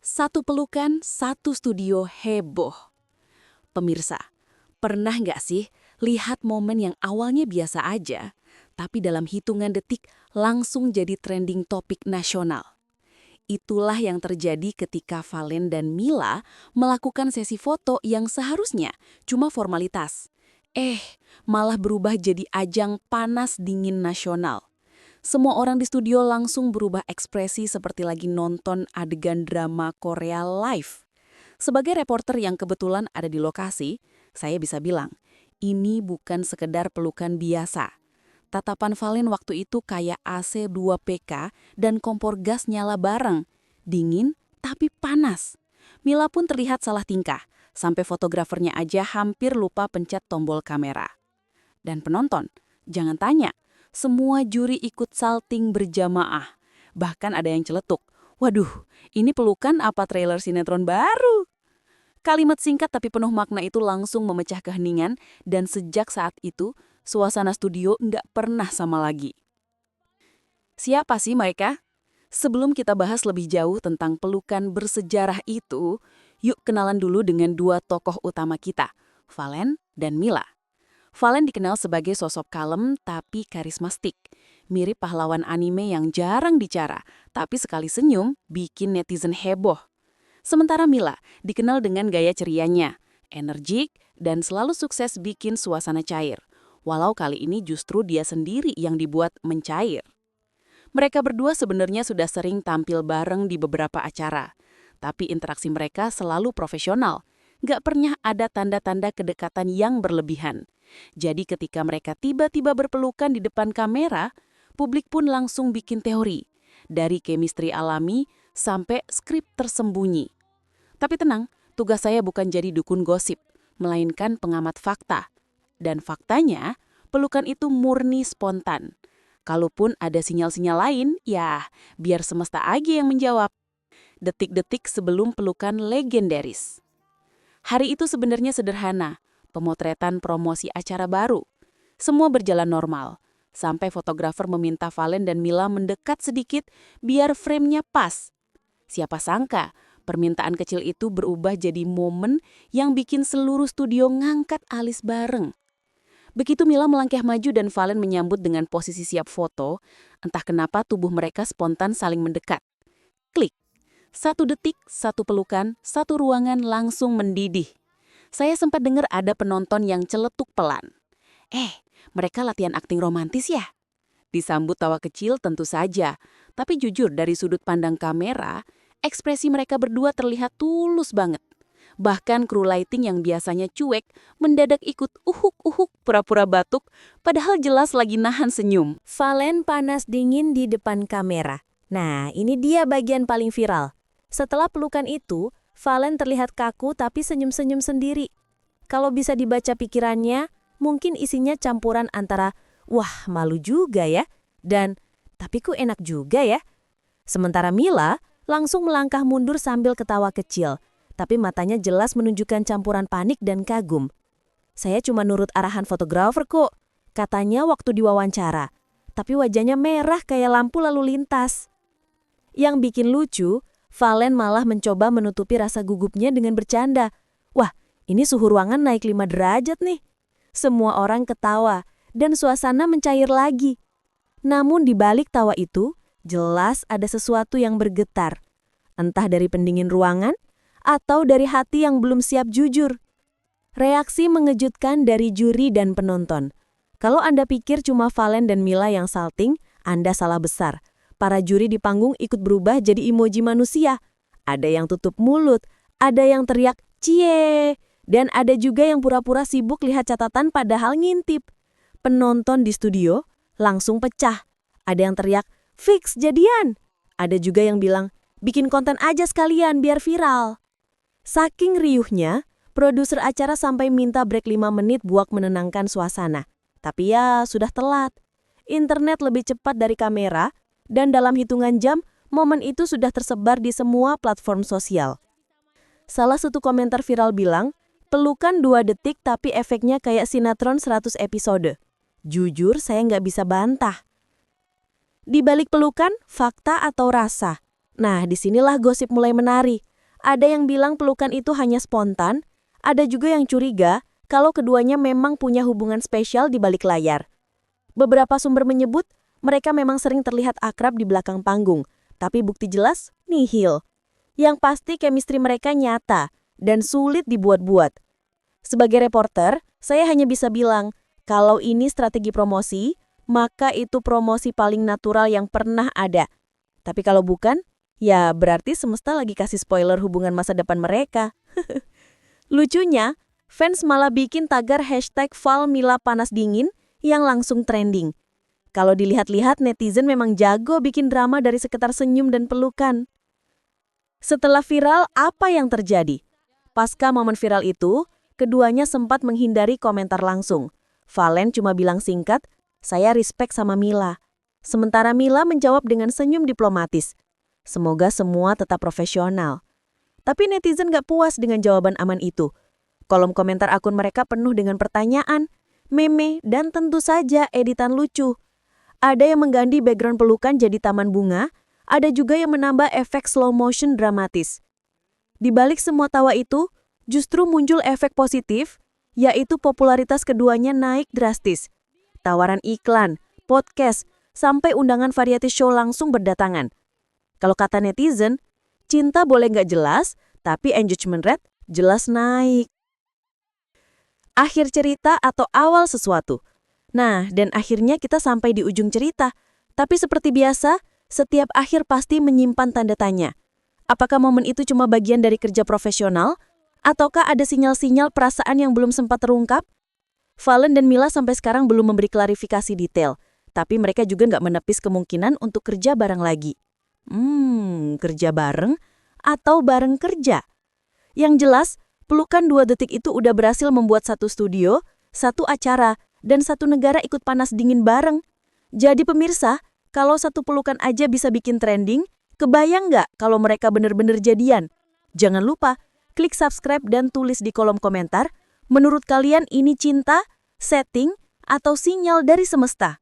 Satu pelukan, satu studio heboh. Pemirsa, pernah nggak sih lihat momen yang awalnya biasa aja, tapi dalam hitungan detik langsung jadi trending topik nasional? Itulah yang terjadi ketika Valen dan Mila melakukan sesi foto yang seharusnya cuma formalitas. Malah berubah jadi ajang panas dingin nasional. Semua orang di studio langsung berubah ekspresi seperti lagi nonton adegan drama Korea live. Sebagai reporter yang kebetulan ada di lokasi, saya bisa bilang, ini bukan sekedar pelukan biasa. Tatapan Valen waktu itu kayak AC 2 PK dan kompor gas nyala bareng. Dingin tapi panas. Mila pun terlihat salah tingkah, sampai fotografernya aja hampir lupa pencet tombol kamera. Dan penonton, jangan tanya, semua juri ikut salting berjamaah. Bahkan ada yang celetuk, waduh, ini pelukan apa trailer sinetron baru? Kalimat singkat tapi penuh makna itu langsung memecah keheningan, dan sejak saat itu, suasana studio nggak pernah sama lagi. Siapa sih mereka? Sebelum kita bahas lebih jauh tentang pelukan bersejarah itu, yuk kenalan dulu dengan dua tokoh utama kita, Valen dan Mila. Valen dikenal sebagai sosok kalem tapi karismatik, mirip pahlawan anime yang jarang bicara, tapi sekali senyum bikin netizen heboh. Sementara Mila dikenal dengan gaya cerianya, energik, dan selalu sukses bikin suasana cair. Walau kali ini justru dia sendiri yang dibuat mencair. Mereka berdua sebenarnya sudah sering tampil bareng di beberapa acara. Tapi interaksi mereka selalu profesional. Nggak pernah ada tanda-tanda kedekatan yang berlebihan. Jadi ketika mereka tiba-tiba berpelukan di depan kamera, publik pun langsung bikin teori. Dari chemistry alami sampai skrip tersembunyi. Tapi tenang, tugas saya bukan jadi dukun gosip, melainkan pengamat fakta. Dan faktanya, pelukan itu murni spontan. Kalaupun ada sinyal-sinyal lain, ya biar semesta aja yang menjawab. Detik-detik sebelum pelukan legendaris. Hari itu sebenarnya sederhana, pemotretan promosi acara baru. Semua berjalan normal, sampai fotografer meminta Valen dan Mila mendekat sedikit biar frame-nya pas. Siapa sangka, permintaan kecil itu berubah jadi momen yang bikin seluruh studio ngangkat alis bareng. Begitu Mila melangkah maju dan Valen menyambut dengan posisi siap foto, entah kenapa tubuh mereka spontan saling mendekat. Klik. 1 detik, 1 pelukan, 1 ruangan langsung mendidih. Saya sempat dengar ada penonton yang celetuk pelan. Mereka latihan akting romantis ya? Disambut tawa kecil tentu saja, tapi jujur dari sudut pandang kamera, ekspresi mereka berdua terlihat tulus banget. Bahkan kru lighting yang biasanya cuek mendadak ikut uhuk-uhuk pura-pura batuk, padahal jelas lagi nahan senyum. Valen panas dingin di depan kamera. Nah, ini dia bagian paling viral. Setelah pelukan itu, Valen terlihat kaku tapi senyum-senyum sendiri. Kalau bisa dibaca pikirannya, mungkin isinya campuran antara, wah malu juga ya, dan tapi kok enak juga ya. Sementara Mila langsung melangkah mundur sambil ketawa kecil. Tapi matanya jelas menunjukkan campuran panik dan kagum. Saya cuma nurut arahan fotografer kok, katanya waktu diwawancara. Tapi wajahnya merah kayak lampu lalu lintas. Yang bikin lucu, Valen malah mencoba menutupi rasa gugupnya dengan bercanda. Wah, ini suhu ruangan naik 5 derajat nih. Semua orang ketawa dan suasana mencair lagi. Namun di balik tawa itu, jelas ada sesuatu yang bergetar. Entah dari pendingin ruangan, atau dari hati yang belum siap jujur. Reaksi mengejutkan dari juri dan penonton. Kalau Anda pikir cuma Valen dan Mila yang salting, Anda salah besar. Para juri di panggung ikut berubah jadi emoji manusia. Ada yang tutup mulut, ada yang teriak "cie", dan ada juga yang pura-pura sibuk lihat catatan padahal ngintip. Penonton di studio langsung pecah. Ada yang teriak, "Fix jadian." Ada juga yang bilang, "Bikin konten aja sekalian biar viral." Saking riuhnya, produser acara sampai minta break 5 menit buat menenangkan suasana. Tapi ya, sudah telat. Internet lebih cepat dari kamera, dan dalam hitungan jam, momen itu sudah tersebar di semua platform sosial. Salah satu komentar viral bilang, pelukan 2 detik tapi efeknya kayak sinetron 100 episode. Jujur, saya nggak bisa bantah. Di balik pelukan, fakta atau rasa? Nah, disinilah gosip mulai menari. Ada yang bilang pelukan itu hanya spontan, ada juga yang curiga kalau keduanya memang punya hubungan spesial di balik layar. Beberapa sumber menyebut mereka memang sering terlihat akrab di belakang panggung, tapi bukti jelas nihil. Yang pasti chemistry mereka nyata dan sulit dibuat-buat. Sebagai reporter, saya hanya bisa bilang, kalau ini strategi promosi, maka itu promosi paling natural yang pernah ada. Tapi kalau bukan, ya berarti semesta lagi kasih spoiler hubungan masa depan mereka. Lucunya, fans malah bikin tagar hashtag #Valmila panas dingin yang langsung trending. Kalau dilihat-lihat, netizen memang jago bikin drama dari sekitar senyum dan pelukan. Setelah viral, apa yang terjadi? Pasca momen viral itu, keduanya sempat menghindari komentar langsung. Valen cuma bilang singkat, "Saya respect sama Mila." Sementara Mila menjawab dengan senyum diplomatis. Semoga semua tetap profesional. Tapi netizen gak puas dengan jawaban aman itu. Kolom komentar akun mereka penuh dengan pertanyaan, meme, dan tentu saja editan lucu. Ada yang mengganti background pelukan jadi taman bunga, ada juga yang menambah efek slow motion dramatis. Di balik semua tawa itu, justru muncul efek positif, yaitu popularitas keduanya naik drastis. Tawaran iklan, podcast, sampai undangan variety show langsung berdatangan. Kalau kata netizen, cinta boleh nggak jelas, tapi engagement rate jelas naik. Akhir cerita atau awal sesuatu. Nah, dan akhirnya kita sampai di ujung cerita. Tapi seperti biasa, setiap akhir pasti menyimpan tanda tanya. Apakah momen itu cuma bagian dari kerja profesional? Ataukah ada sinyal-sinyal perasaan yang belum sempat terungkap? Valen dan Mila sampai sekarang belum memberi klarifikasi detail. Tapi mereka juga nggak menepis kemungkinan untuk kerja bareng lagi. Kerja bareng atau bareng kerja? Yang jelas, pelukan 2 detik itu udah berhasil membuat satu studio, satu acara, dan satu negara ikut panas dingin bareng. Jadi pemirsa, kalau satu pelukan aja bisa bikin trending, kebayang nggak kalau mereka bener-bener jadian? Jangan lupa, klik subscribe dan tulis di kolom komentar, menurut kalian ini cinta, setting, atau sinyal dari semesta?